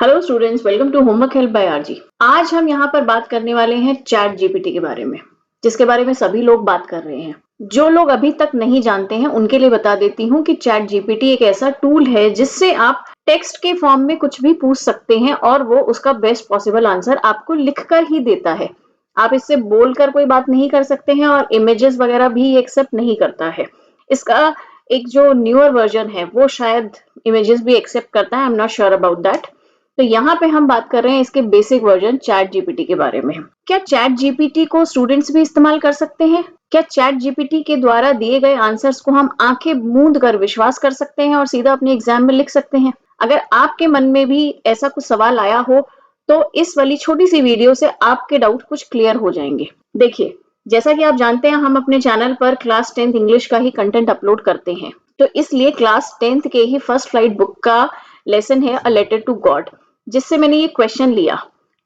Hello students, welcome to homework help by RG. आज हम यहाँ पर बात करने वाले हैं चैट जीपीटी के बारे में, जिसके बारे में सभी लोग बात कर रहे हैं। जो लोग अभी तक नहीं जानते हैं उनके लिए बता देती हूँ कि चैट जीपीटी एक ऐसा टूल है जिससे आप टेक्स्ट के फॉर्म में कुछ भी पूछ सकते हैं और वो उसका बेस्ट पॉसिबल आंसर आपको लिखकर ही देता है। आप इससे बोलकर कोई बात नहीं कर सकते हैं और इमेजेस वगैरह भी एक्सेप्ट नहीं करता है। इसका एक जो न्यूअर वर्जन है वो शायद इमेजेस भी एक्सेप्ट करता है, I am not sure about that. तो यहाँ पे हम बात कर रहे हैं इसके बेसिक वर्जन चैट जीपीटी के बारे में। क्या चैट जीपीटी को स्टूडेंट्स भी इस्तेमाल कर सकते हैं? क्या चैट जीपीटी के द्वारा दिए गए आंसर्स को हम आंखें मूंद कर विश्वास कर सकते हैं और सीधा अपने एग्जाम में लिख सकते हैं? अगर आपके मन में भी ऐसा कुछ सवाल आया हो तो इस वाली छोटी सी वीडियो से आपके डाउट कुछ क्लियर हो जाएंगे। देखिए, जैसा कि आप जानते हैं हम अपने चैनल पर क्लास 10th इंग्लिश का ही कंटेंट अपलोड करते हैं, तो इसलिए क्लास 10th के ही फर्स्ट फ्लाइट बुक का लेसन है अ लेटर टू गॉड, जिससे मैंने ये क्वेश्चन लिया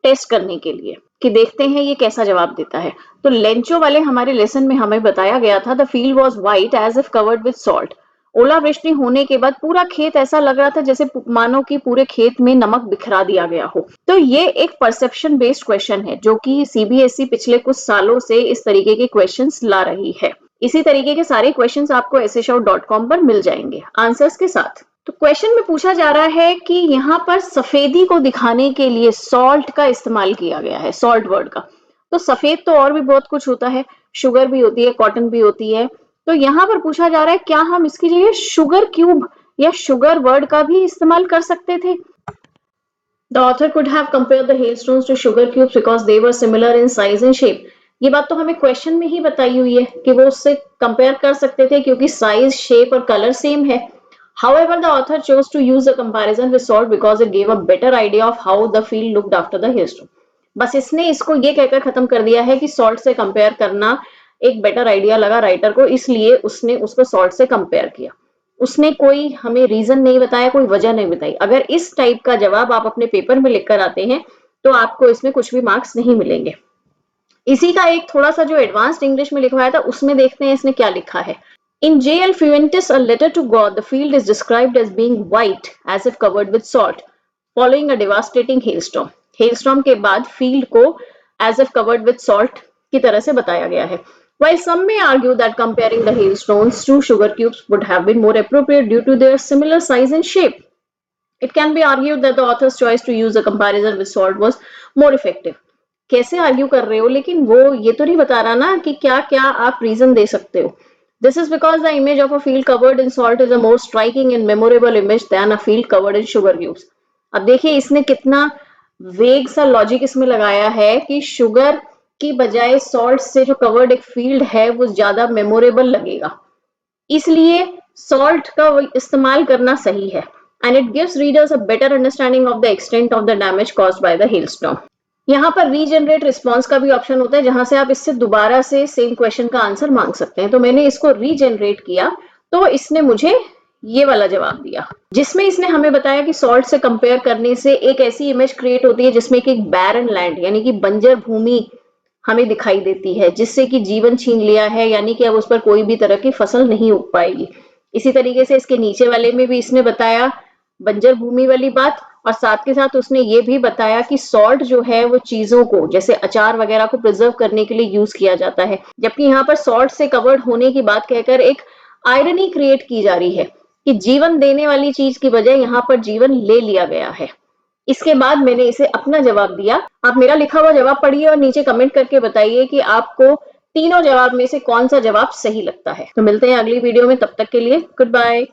टेस्ट करने के लिए कि देखते हैं ये कैसा जवाब देता है। तो लेंचो वाले हमारे लेसन में हमें बताया गया था the field was white as if covered with salt. ओलावृष्टि होने के बाद पूरा खेत ऐसा लग रहा था जैसे मानो कि पूरे खेत में नमक बिखरा दिया गया हो। तो ये एक परसेप्शन बेस्ड क्वेश्चन है जो कि सीबीएसई पिछले कुछ सालों से इस तरीके के क्वेश्चंस ला रही है। इसी तरीके के सारे क्वेश्चंस आपको esshout.com पर मिल जाएंगे आंसर्स के साथ। तो क्वेश्चन में पूछा जा रहा है कि यहाँ पर सफेदी को दिखाने के लिए सॉल्ट का इस्तेमाल किया गया है, सॉल्ट वर्ड का। तो सफेद तो और भी बहुत कुछ होता है, शुगर भी होती है, कॉटन भी होती है। तो यहाँ पर पूछा जा रहा है क्या हम इसके लिए शुगर क्यूब या शुगर वर्ड का भी इस्तेमाल कर सकते थे? The author could have compared the hailstones to sugar cubes because they were similar in size and shape. ये बात तो हमें क्वेश्चन में ही बताई हुई है कि वो उससे कंपेयर कर सकते थे क्योंकि साइज, शेप और कलर सेम है। However, the author chose to use a comparison with salt because it gave a better idea of how the field looked after the hailstone. बस इसने इसको ये कहकर खत्म कर दिया है कि सॉल्ट से कंपेयर करना एक बेटर आइडिया लगा राइटर को, इसलिए उसने उसको सॉल्ट से कंपेयर किया। उसने कोई हमें रीजन नहीं बताया, कोई वजह नहीं बताई। अगर इस टाइप का जवाब आप अपने पेपर में लिखकर आते हैं तो आपको इसमें कुछ भी मार्क्स नहीं मिलेंगे। इसी का एक थोड़ा सा जो एडवांस्ड इंग्लिश में लिखवाया था उसमें देखते हैं इसने क्या लिखा है। In J.L. Fuentes' A Letter to God, the field is described as being white, as if covered with salt, following a devastating hailstorm. Hailstorm के बाद field को as if covered with salt की तरह से बताया गया है. While some may argue that comparing the hailstones to sugar cubes would have been more appropriate due to their similar size and shape, it can be argued that the author's choice to use a comparison with salt was more effective. कैसे argue कर रहे हो, लेकिन वो ये तो नहीं बता रहा ना कि क्या क्या आप रीजन दे सकते हो। This is because the image of a field covered in salt is a more striking and memorable image than a field covered in sugar cubes. अब देखिए इसने कितना वेग सा लॉजिक इसमें लगाया है कि शुगर की बजाय सॉल्ट से जो कवर्ड एक फील्ड है वो ज्यादा मेमोरेबल लगेगा, इसलिए सॉल्ट का इस्तेमाल करना सही है। And it gives readers a better understanding of the extent of the damage caused by the hailstorm. यहाँ पर रीजनरेट रिस्पॉन्स का भी ऑप्शन होता है जहां से आप इससे दोबारा से सेम क्वेश्चन का आंसर मांग सकते हैं। तो मैंने इसको रीजनरेट किया तो इसने मुझे ये वाला जवाब दिया, जिसमें इसने हमें बताया कि सॉल्ट से कंपेयर करने से एक ऐसी इमेज क्रिएट होती है जिसमें कि एक बैरन लैंड यानी कि बंजर भूमि हमें दिखाई देती है, जिससे कि जीवन छीन लिया है, यानी कि अब उस पर कोई भी तरह की फसल नहीं उग पाएगी। इसी तरीके से इसके नीचे वाले में भी इसने बताया बंजर भूमि वाली बात, और साथ के साथ उसने ये भी बताया कि सॉल्ट जो है वो चीजों को जैसे अचार वगैरह को प्रिजर्व करने के लिए यूज किया जाता है, जबकि यहाँ पर सॉल्ट से कवर्ड होने की बात कहकर एक आयरनी क्रिएट की जा रही है कि जीवन देने वाली चीज की बजाय यहाँ पर जीवन ले लिया गया है। इसके बाद मैंने इसे अपना जवाब दिया। आप मेरा लिखा हुआ जवाब पढ़िए और नीचे कमेंट करके बताइए कि आपको तीनों जवाब में से कौन सा जवाब सही लगता है। तो मिलते हैं अगली वीडियो में, तब तक के लिए गुड बाय।